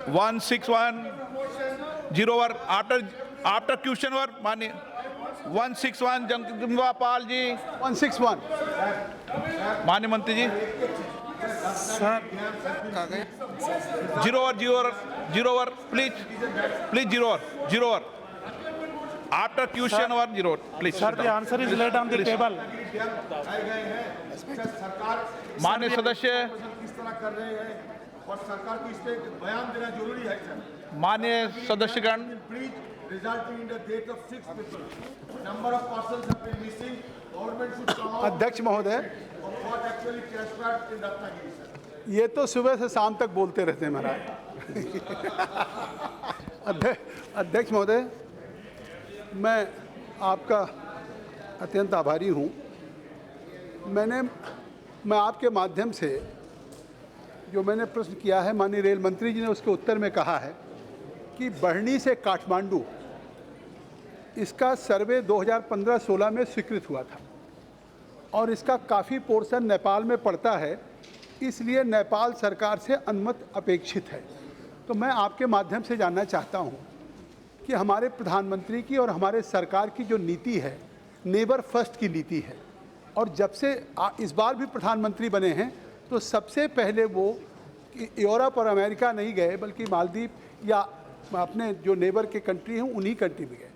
161 after question were माननीय 161 जगदम्बिका पाल जी 161 माननीय मंत्री जी zero over please zero over after question और zero please Sir, the answer is laid on the table. माननीय सदस्य किस तरह कर रहे हैं और सरकार को इस पे बयान देना जरूरी है सर। माननीय सदस्यगण Breach resulting in the death of 6 people. Number of persons have been missing. Government should come out अध्यक्ष महोदय, of what actually transpired in Ratnagiri, sir. ये तो सुबह से शाम तक बोलते रहते हैं महाराज। अध्यक्ष महोदय, मैं आपका अत्यंत आभारी हूँ। मैं आपके माध्यम से जो मैंने प्रश्न किया है, माननीय रेल मंत्री जी ने उसके उत्तर में कहा है कि बढ़नी से काठमांडू इसका सर्वे 2015-16 में स्वीकृत हुआ था और इसका काफ़ी पोर्शन नेपाल में पड़ता है, इसलिए नेपाल सरकार से अनुमति अपेक्षित है। तो मैं आपके माध्यम से जानना चाहता हूं कि हमारे प्रधानमंत्री की और हमारे सरकार की जो नीति है, नेबर फर्स्ट की नीति है, और जब से इस बार भी प्रधानमंत्री बने हैं तो सबसे पहले वो यूरोप और अमेरिका नहीं गए बल्कि मालदीव या अपने जो नेबर के कंट्री हैं उन्हीं कंट्री में गए।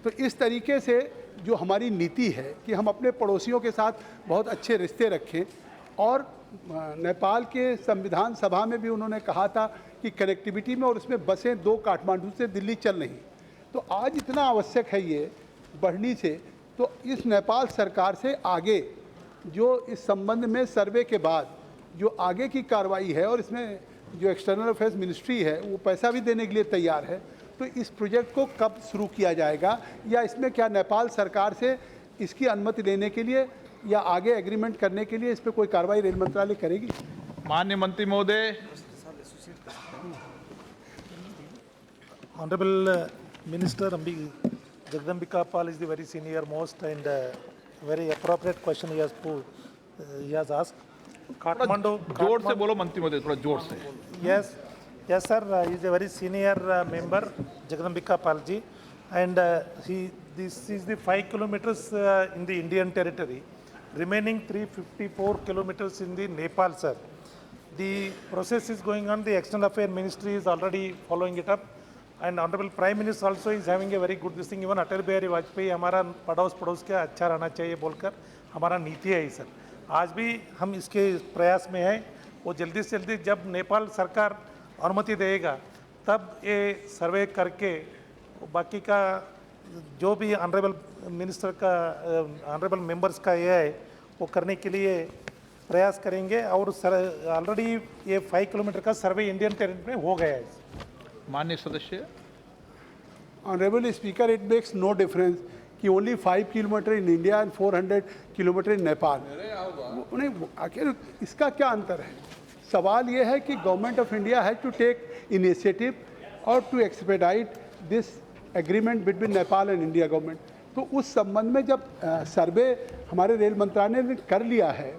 तो इस तरीके से जो हमारी नीति है कि हम अपने पड़ोसियों के साथ बहुत अच्छे रिश्ते रखें, और नेपाल के संविधान सभा में भी उन्होंने कहा था कि कनेक्टिविटी में, और उसमें बसें 2 काठमांडू से दिल्ली चल रही। तो आज इतना आवश्यक है ये बढ़नी से, तो इस नेपाल सरकार से आगे जो इस संबंध में सर्वे के बाद जो आगे की कार्रवाई है, और इसमें जो एक्सटर्नल अफेयर्स मिनिस्ट्री है वो पैसा भी देने के लिए तैयार है, तो इस प्रोजेक्ट को कब शुरू किया जाएगा, या इसमें क्या नेपाल सरकार से इसकी अनुमति लेने के लिए या आगे एग्रीमेंट करने के लिए इस पर कोई कार्रवाई रेल मंत्रालय करेगी? माननीय मंत्री महोदय। Honorable Minister Jagdambika Pal is the very senior most and very appropriate question he has asked. Kathmandu. जोर से बोलो मंत्री महोदय, थोड़ा जोर से। Yes, sir. He is a very senior member, Jagdambika Palji, and this is the 5 kilometers in the Indian territory, remaining 354 kilometers in the Nepal, sir. The process is going on. The External Affairs Ministry is already following it up, and Honorable Prime Minister also is having a very good this thing. Even Atal Bihari Vajpayee हमारा पड़ोस के अच्छा रहना चाहिए बोलकर हमारा नीति है सर। आज भी हम इसके प्रयास में हैं। वो जल्दी से जल्दी जब नेपाल सरकार अनुमति देगा तब ये सर्वे करके बाकी का जो भी ऑनरेबल मिनिस्टर का ऑनरेबल मेंबर्स का ये है वो करने के लिए प्रयास करेंगे। और ऑलरेडी ये 5 किलोमीटर का सर्वे इंडियन टेरिटरी में हो गया है। माननीय सदस्य। Honourable speaker, it makes no difference कि only 5 kilometre in India and 400 kilometre in Nepal. उन्हें आखिर इसका क्या अंतर है? सवाल ये है कि government of India has to take initiative और to expedite this agreement between Nepal and India government. तो उस संबंध में जब सर्वे हमारे रेल मंत्रालय ने कर लिया है,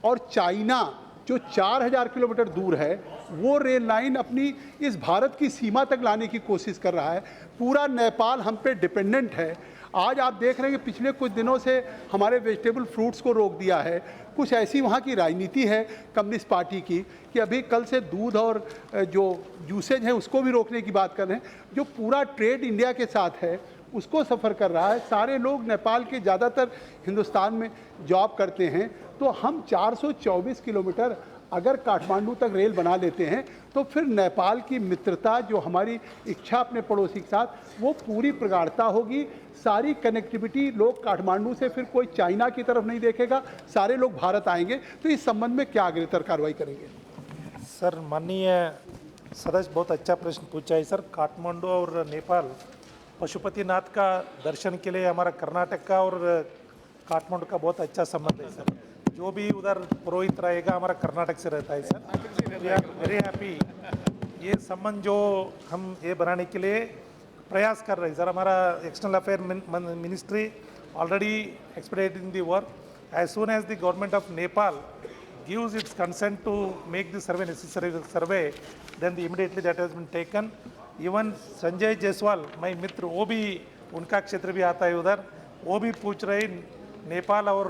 और चाइना जो 4000 किलोमीटर दूर है वो रेल लाइन अपनी इस भारत की सीमा तक लाने की कोशिश कर रहा है, पूरा नेपाल हम पे डिपेंडेंट है। आज आप देख रहे हैं कि पिछले कुछ दिनों से हमारे वेजिटेबल फ्रूट्स को रोक दिया है। कुछ ऐसी वहाँ की राजनीति है कम्युनिस्ट पार्टी की कि अभी कल से दूध और जो जूसेज हैं उसको भी रोकने की बात कर रहे हैं। जो पूरा ट्रेड इंडिया के साथ है उसको सफ़र कर रहा है। सारे लोग नेपाल के ज़्यादातर हिंदुस्तान में जॉब करते हैं। तो हम 424 किलोमीटर अगर काठमांडू तक रेल बना लेते हैं तो फिर नेपाल की मित्रता, जो हमारी इच्छा अपने पड़ोसी के साथ, वो पूरी प्रगाढ़ता होगी। सारी कनेक्टिविटी लोग काठमांडू से फिर कोई चाइना की तरफ नहीं देखेगा, सारे लोग भारत आएंगे। तो इस संबंध में क्या अग्रतर कार्रवाई करेंगे? सर, माननीय सदस्य बहुत अच्छा प्रश्न पूछा है सर। काठमांडू और नेपाल पशुपतिनाथ का दर्शन के लिए हमारा कर्नाटक का और काठमांडू का बहुत अच्छा संबंध है सर। जो भी उधर पुरोहित रहेगा हमारा कर्नाटक से रहता है sir. We are very happy. ये संबंध जो हम ये बनाने के लिए प्रयास कर रहे हैं सर। हमारा external affair ministry already expedited the work. As soon as the government of Nepal gives its consent to make the survey necessary survey, then immediately that has been taken. Even Sanjay Jaiswal, my मित्र, वो भी उनका क्षेत्र भी आता है उधर, वो भी पूछ रहे नेपाल और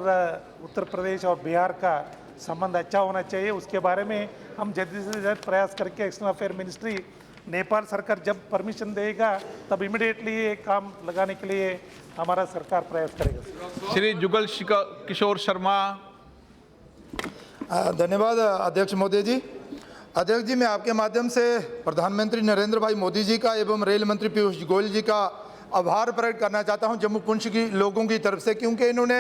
उत्तर प्रदेश और बिहार का संबंध अच्छा होना चाहिए, उसके बारे में हम जल्दी से जल्द प्रयास करके एक्सटर्नल अफेयर मिनिस्ट्री नेपाल सरकार जब परमिशन देगा तब इमिडिएटली ये काम लगाने के लिए हमारा सरकार प्रयास करेगा। श्री जुगल किशोर शर्मा। धन्यवाद अध्यक्ष महोदय जी। अध्यक्ष जी, मैं आपके माध्यम से प्रधानमंत्री नरेंद्र भाई मोदी जी का एवं रेल मंत्री पीयूष गोयल जी का आभार प्रकट करना चाहता हूं जम्मू पुंछ की लोगों की तरफ से, क्योंकि इन्होंने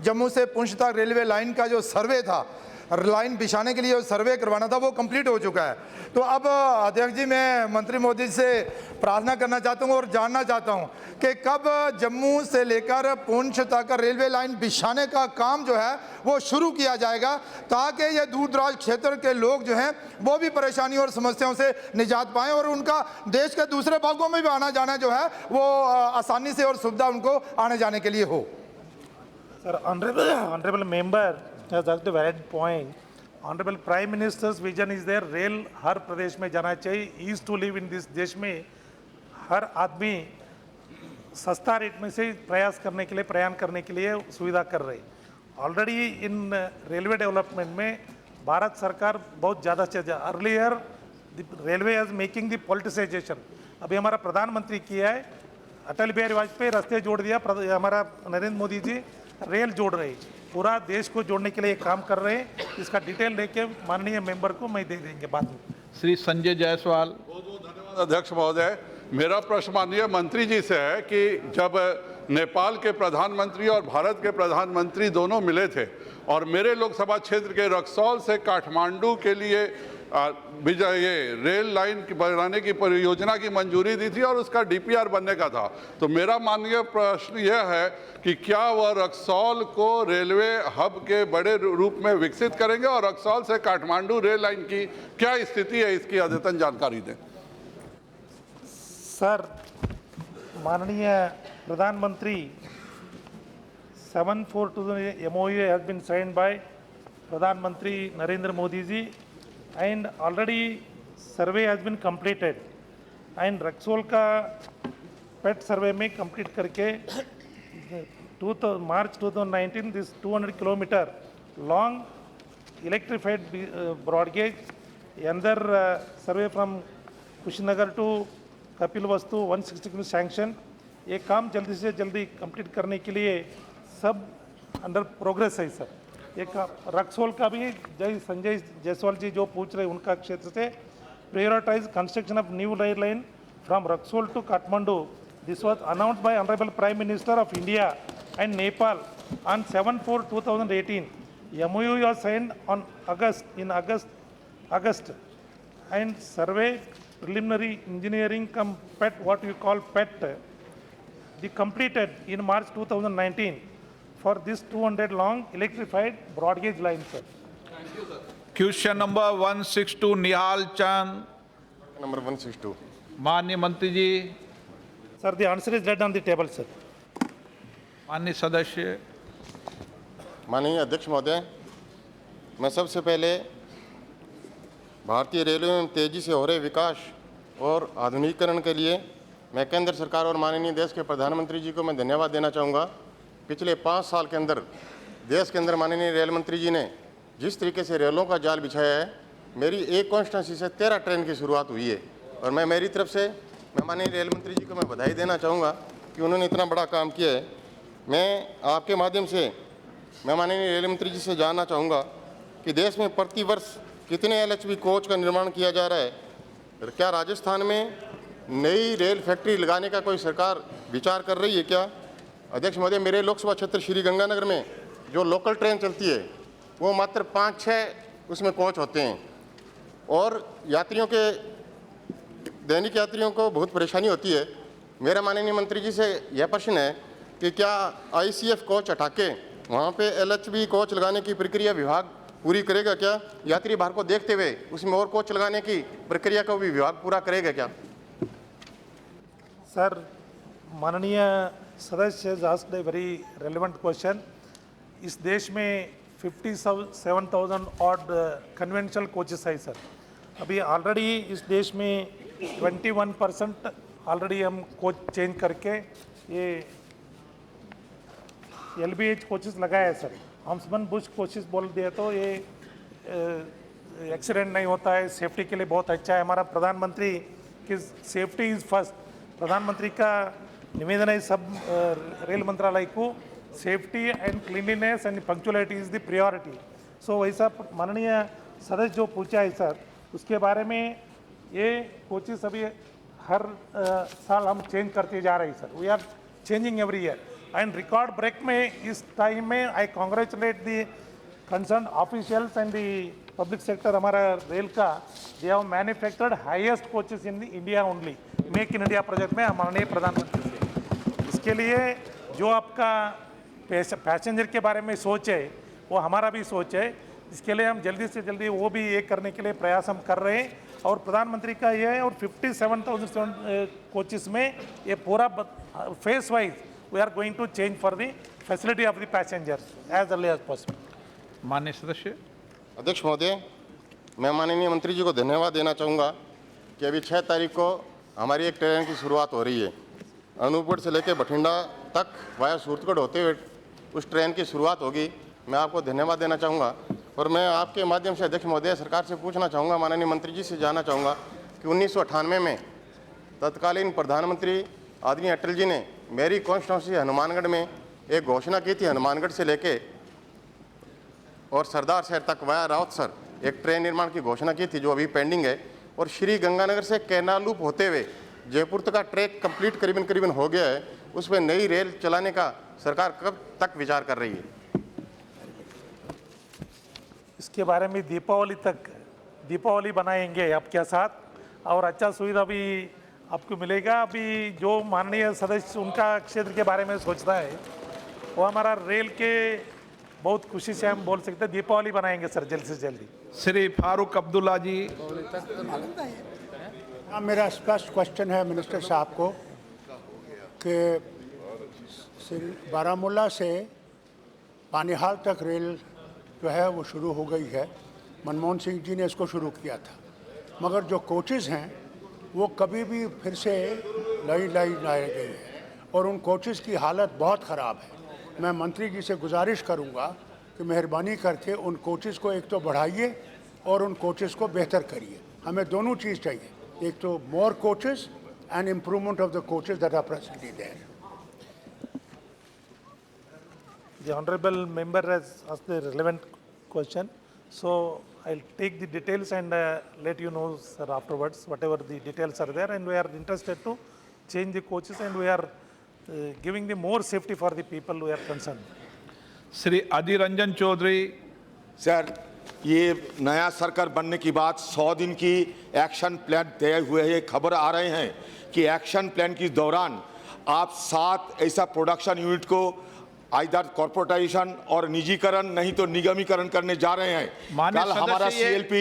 जम्मू से पुंछ तक रेलवे लाइन का जो सर्वे था, लाइन बिछाने के लिए जो सर्वे करवाना था, वो कंप्लीट हो चुका है। तो अब अध्यक्ष जी, मैं मंत्री मोदी से प्रार्थना करना चाहता हूं और जानना चाहता हूं कि कब जम्मू से लेकर पुंछ तक रेलवे लाइन बिछाने का काम जो है वो शुरू किया जाएगा, ताकि ये दूर दराज क्षेत्र के लोग जो हैं वो भी परेशानियों और समस्याओं से निजात पाएँ और उनका देश के दूसरे भागों में भी आना जाना जो है वो आसानी से और सुविधा उनको आने जाने के लिए हो। Sir, honorable member has asked a valid point. Honorable Prime Minister's vision is there. Rail हर प्रदेश में जाना चाहिए. Ease to live in this देश में हर आदमी सस्ता रेट में से प्रयास करने के लिए, प्रयाण करने के लिए सुविधा कर रही। ऑलरेडी इन रेलवे डेवलपमेंट में भारत सरकार बहुत ज़्यादा से ज़्यादा earlier railway is making the politicisation. अभी हमारा प्रधानमंत्री किया है, अटल बिहारी वाजपेयी रास्ते जोड़ दिया, हमारा नरेंद्र मोदी जी रेल जोड़ रहे, पूरा देश को जोड़ने के लिए काम कर रहे हैं। इसका डिटेल लेके माननीय मेंबर को मैं दे देंगे बाद में। श्री संजय जायसवाल। बहुत बहुत धन्यवाद अध्यक्ष महोदय। मेरा प्रश्न माननीय मंत्री जी से है कि जब नेपाल के प्रधानमंत्री और भारत के प्रधानमंत्री दोनों मिले थे और मेरे लोकसभा क्षेत्र के रक्सौल से काठमांडू के लिए ये रेल लाइन बनाने की परियोजना की मंजूरी दी थी और उसका डीपीआर बनने का था, तो मेरा माननीय प्रश्न यह है कि क्या वह रक्सौल को रेलवे हब के बड़े रूप में विकसित करेंगे और रक्सौल से काठमांडू रेल लाइन की क्या स्थिति है, इसकी अद्यतन जानकारी दें। सर, माननीय प्रधानमंत्री 742 MOU has been signed by प्रधानमंत्री Narendra Modi ji and already survey has been completed and Raxaul का पेट सर्वे में कंप्लीट करके March 2019 this 200 kilometer long electrified broad gauge another survey from Kushinagar to Kapilavastu 160 kilo sanction. ये काम जल्दी से जल्दी कंप्लीट करने के लिए सब अंडर प्रोग्रेस है सर। एक रक्सौल का भी जय संजय जायसवाल जी जो पूछ रहे उनका क्षेत्र से prioritise construction of new rail line from Raxaul to Kathmandu. This was announced by honourable prime minister of India and Nepal on 7/4/2018. MOU was signed on August and survey preliminary engineering come PET, what you call PET, the completed in March 2019 for this 200 long electrified broad gauge line, sir. Question number 162 Nihal Chand. Number 162। माननीय मंत्री जी। Sir, the answer is read on the table, sir. माननीय सदस्य। माननीय अध्यक्ष महोदय, मैं सबसे पहले भारतीय रेलवे में तेज़ी से हो रहे विकास और आधुनिकीकरण के लिए मैं केंद्र सरकार और माननीय देश के प्रधानमंत्री जी को मैं धन्यवाद देना चाहूँगा। पिछले 5 साल के अंदर देश के अंदर माननीय रेल मंत्री जी ने जिस तरीके से रेलों का जाल बिछाया है, मेरी एक कॉन्स्टिट्यूंसी से 13 ट्रेन की शुरुआत हुई है और मैं मेरी तरफ से मैं माननीय रेल मंत्री जी को मैं बधाई देना चाहूँगा कि उन्होंने इतना बड़ा काम किया है। मैं आपके माध्यम से मैं माननीय रेल मंत्री जी से जानना चाहूँगा कि देश में प्रति वर्ष कितने LHB कोच का निर्माण किया जा रहा है? क्या राजस्थान में नई रेल फैक्ट्री लगाने का कोई सरकार विचार कर रही है क्या? अध्यक्ष महोदय, मेरे लोकसभा क्षेत्र श्री गंगानगर में जो लोकल ट्रेन चलती है वो मात्र 5-6 उसमें कोच होते हैं और यात्रियों के दैनिक यात्रियों को बहुत परेशानी होती है। मेरा माननीय मंत्री जी से यह प्रश्न है कि क्या ICF कोच हटा के वहाँ पे LHB कोच लगाने की प्रक्रिया विभाग पूरी करेगा क्या? यात्री भार को देखते हुए उसमें और कोच लगाने की प्रक्रिया को भी विभाग पूरा करेगा क्या? सर, माननीय सदस्य has asked a very relevant question. इस देश में 57,000 ऑड कन्वेंशनल कोचेस है सर। अभी ऑलरेडी इस देश में 21% ऑलरेडी हम कोच चेंज करके ये LBH कोचेस लगाया है सर। हम्समन बुश कोचेस बोल दिया तो ये एक्सीडेंट नहीं होता है, सेफ्टी के लिए बहुत अच्छा है। हमारा प्रधानमंत्री की सेफ्टी इज़ फर्स्ट। प्रधानमंत्री का निवेदन है सब रेल मंत्रालय को, safety and cleanliness and punctuality is the priority. So वैसा माननीय सदस्य जो पूछा है सर, उसके बारे में ये कोचेस अभी हर साल हम चेंज करते जा रहे हैं sir. We are changing every year and record break में इस टाइम में I congratulate the concerned officials and the public sector हमारा रेल का। They have manufactured highest coaches in India only, make in India project में माननीय प्रधानमंत्री से। इसके लिए जो आपका पैसेंजर के बारे में सोच है वो हमारा भी सोच है। इसके लिए हम जल्दी से जल्दी वो भी ये करने के लिए प्रयास हम कर रहे हैं और प्रधानमंत्री का ये है। और 57,000 कोचेस में ये पूरा phase wise we are going to change for the facility of the passengers as early as possible. माननीय सदस्य। अध्यक्ष महोदय, मैं माननीय मंत्री जी को धन्यवाद देना चाहूँगा कि अभी 6 तारीख को हमारी एक ट्रेन की शुरुआत हो रही है। अनूपगढ़ से लेकर बठिंडा तक वाया सूरतगढ़ होते हुए उस ट्रेन की शुरुआत होगी। मैं आपको धन्यवाद देना चाहूँगा और मैं आपके माध्यम से अध्यक्ष महोदय सरकार से पूछना चाहूँगा, माननीय मंत्री जी से जानना चाहूँगा कि 1998 में तत्कालीन प्रधानमंत्री आदरणीय अटल जी ने मेरी कॉन्स्टिट्यूंसी हनुमानगढ़ में एक घोषणा की थी, हनुमानगढ़ से लेके और सरदार शहर तक वाया रावतसर एक ट्रेन निर्माण की घोषणा की थी जो अभी पेंडिंग है। और श्री गंगानगर से कैनाल लूप होते हुए जयपुर तक का ट्रैक कंप्लीट करीबन हो गया है। उस पर नई रेल चलाने का सरकार कब तक विचार कर रही है? इसके बारे में दीपावली बनाएंगे आपके साथ और अच्छा सुविधा भी आपको मिलेगा। अभी जो माननीय सदस्य उनका क्षेत्र के बारे में सोचता है वो हमारा रेल के बहुत खुशी से हम बोल सकते हैं दीपावली बनाएंगे सर जल्द से जल्दी। श्री फारूक अब्दुल्ला जी। मेरा स्पष्ट क्वेश्चन है मिनिस्टर साहब को कि बारामूला से पानीहाल तक रेल जो है वो शुरू हो गई है। मनमोहन सिंह जी ने इसको शुरू किया था, मगर जो कोचेज़ हैं वो कभी भी फिर से लाई गई है और उन कोचेज़ की हालत बहुत ख़राब है। मैं मंत्री जी से गुजारिश करूंगा कि मेहरबानी करके उन कोचेज़ को एक तो बढ़ाइए और उन कोचेज़ को बेहतर करिए। हमें दोनों चीज़ चाहिए, एक तो more coaches and improvement of the coaches that are presently there. The honorable member has asked the relevant question, so I'll take the details and let you know, sir, afterwards, whatever the details are there. And we are interested to change the coaches and we are giving the more safety for the people who are concerned. Shri Adhir Ranjan Chowdhury. Sir, ये नया सरकार बनने की बात 100 दिन की action plan तय हुए हैं। खबर आ रहे हैं कि एक्शन प्लान के दौरान आप 7 ऐसा प्रोडक्शन यूनिट को आइदर कॉर्पोरेटाइजेशन और निजीकरण नहीं तो निगमीकरण करने जा रहे हैं। कल हमारा CLP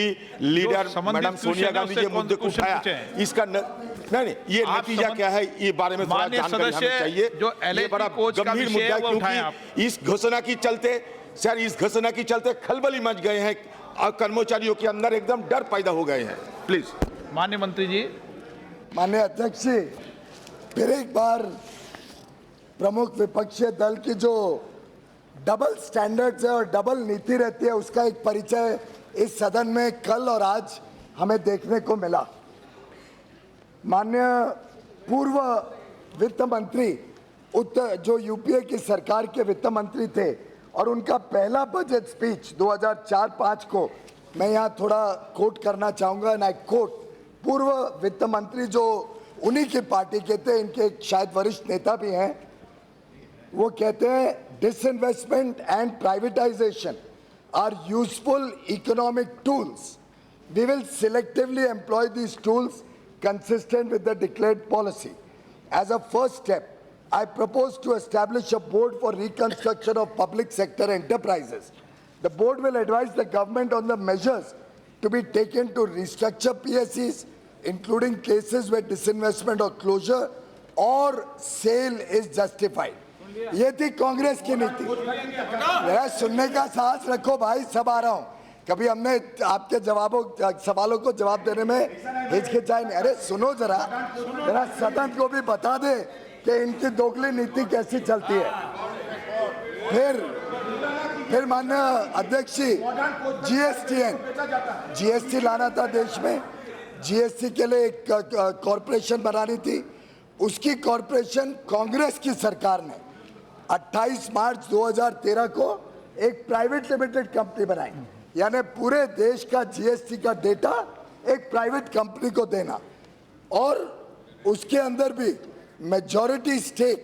leader madam Sonia Gandhi ji मुद्दे को उठाया, इसका नहीं ये नतीजा क्या है ये बारे में थोड़ा जानकारी हमें चाहिए। जो ये बड़ा गंभीर मुद्दा है क्योंकि इस घोषणा की चलते सर इस घोषणा की चलते खलबली मच गए हैं और कर्मचारियों के अंदर एकदम डर पैदा हो गए हैं। प्लीज माननीय मंत्री जी। माननीय अध्यक्ष जी, फिर एक बार प्रमुख विपक्षी दल की जो डबल स्टैंडर्ड्स है और डबल नीति रहती है उसका एक परिचय इस सदन में कल और आज हमें देखने को मिला। माननीय पूर्व वित्त मंत्री जो यूपीए की सरकार के वित्त मंत्री थे और उनका पहला बजट स्पीच 2004-05 को मैं यहाँ थोड़ा कोट करना चाहूँगा। एंड आई कोट, पूर्व वित्त मंत्री जो उन्हीं की पार्टी के थे, इनके शायद वरिष्ठ नेता भी हैं, वो कहते हैं disinvestment and privatisation are useful economic tools. We will selectively employ these tools consistent with the declared policy. As a first step, I propose to establish a board for reconstruction of public sector enterprises. The board will advise the government on the measures to be taken to restructure PSEs, including cases where disinvestment or closure or sale is justified. ये थी कांग्रेस की नीति। जरा सुनने का साहस रखो भाई, सब आ रहा हूँ। कभी हमने आपके सवालों को जवाब देने में हिचकिचाई नहीं। अरे सुनो जरा सदन को भी बता दे कि इनकी दोगली नीति कैसी चलती है। फिर माननीय अध्यक्ष जी, जीएसटी लाना था देश में। जीएसटी के लिए एक कॉरपोरेशन बनानी थी। उसकी कॉरपोरेशन कांग्रेस की सरकार ने 28 मार्च 2013 को एक प्राइवेट लिमिटेड कंपनी बनाई, यानी पूरे देश का जीएसटी का डेटा एक प्राइवेट कंपनी को देना, और उसके अंदर भी मेजॉरिटी स्टेक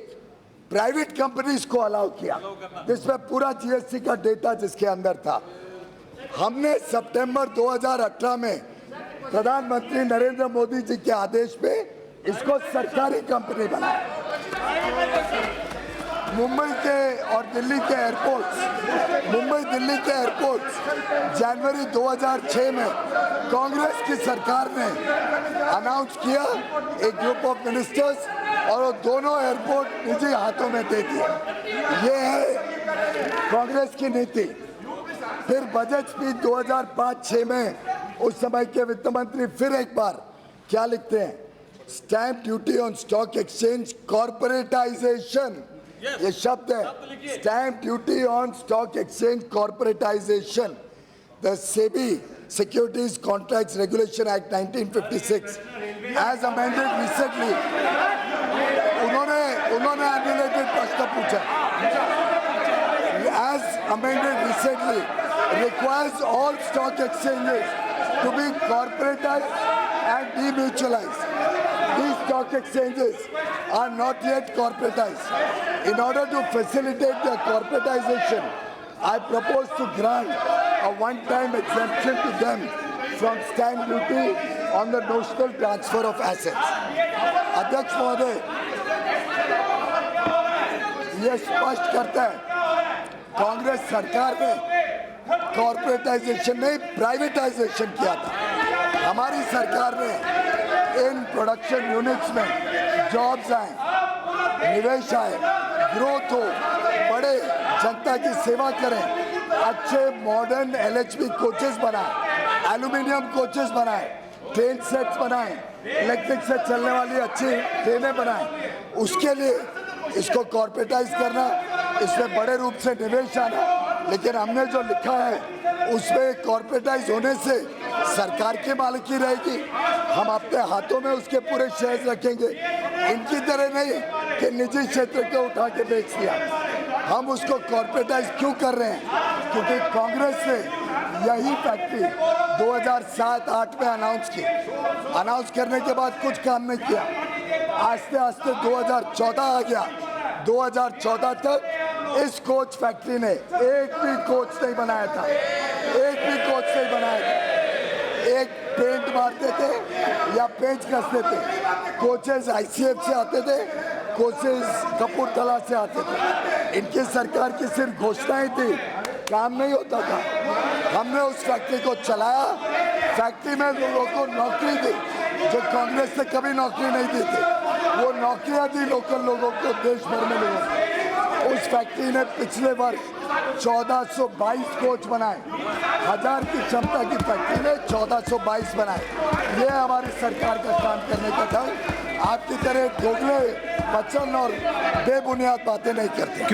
प्राइवेट कंपनीज को अलाउ किया, जिसमें पूरा जीएसटी का डेटा जिसके अंदर था। हमने सितंबर 2018 में प्रधानमंत्री नरेंद्र मोदी जी के आदेश पे इसको सरकारी कंपनी बनाया। मुंबई के और दिल्ली के एयरपोर्ट्स जनवरी 2006 में कांग्रेस की सरकार ने अनाउंस किया, एक ग्रुप ऑफ मिनिस्टर्स, और वो दोनों एयरपोर्ट निजी हाथों में दे दिए। ये है कांग्रेस की नीति। फिर बजट स्पीच 2005-06 में उस समय के वित्त मंत्री फिर एक बार क्या लिखते हैं, stamp duty on stock exchange corporatisation, ये शब्द है, stamp duty on stock exchange corporatisation, the SEBI securities contracts regulation act 1956 as amended recently. उन्होंने अनरिलेटेड प्रश्न पूछा। As amended recently requires all stock exchanges to be corporatized and demutualized. These stock exchanges are not yet corporatized. In order to facilitate their corporatization, I propose to grant a one-time exemption to them from stamp duty on the notional transfer of assets. अध्यक्ष महोदय, ये स्पष्ट करता है कांग्रेस सरकार ने corporatisation नहीं, privatisation किया था। हमारी सरकार ने इन प्रोडक्शन यूनिट्स में जॉब्स आए, निवेश आए, ग्रोथ हो, बड़े जनता की सेवा करें, अच्छे मॉडर्न एलएचबी कोचेस बनाए, एल्यूमिनियम कोचेस बनाए, ट्रेन सेट्स बनाए, इलेक्ट्रिक से चलने वाली अच्छी ट्रेनें बनाए। उसके लिए इसको कॉर्पोरेटाइज करना, इसमें बड़े रूप से निवेश आना। लेकिन हमने जो लिखा है उसमें कॉर्पोरेटाइज होने से सरकार की मालिकी रहेगी, हम अपने हाथों में उसके पूरे शेयर्स रखेंगे। इनकी तरह नहीं कि निजी क्षेत्र को उठा के बेच दिया। हम उसको कॉर्पोरेटाइज क्यों कर रहे हैं? क्योंकि कांग्रेस ने यही फैक्ट्री 2007-08 में अनाउंस की। अनाउंस करने के बाद कुछ काम नहीं किया। आस्ते आस्ते 2014 आ गया। 2014 तक इस कोच फैक्ट्री ने एक भी कोच नहीं बनाया था, एक भी कोच नहीं बनाया था। एक पेंट मारते थे या पेंच कसते थे। कोचेस आईसीएफ से आते थे, कोचेस कपूरथला से आते थे। इनकी सरकार की सिर्फ घोषणाएं थी, काम नहीं होता था। हमने उस फैक्ट्री को चलाया, फैक्ट्री में लोगों को नौकरी दी जो कांग्रेस ने कभी नौकरी नहीं दी थी। वो नौकरियां दी लोकल लोगों को, देश भर में लोगों को। उस फैक्ट्री ने पिछले वर्ष 1422 कोच बनाए। 1000 की क्षमता की फैक्ट्री ने 1422 बनाए। ये हमारी सरकार का काम करने का ढंग। आपकी तरह दोगले वचन और बेबुनियाद बातें नहीं करते।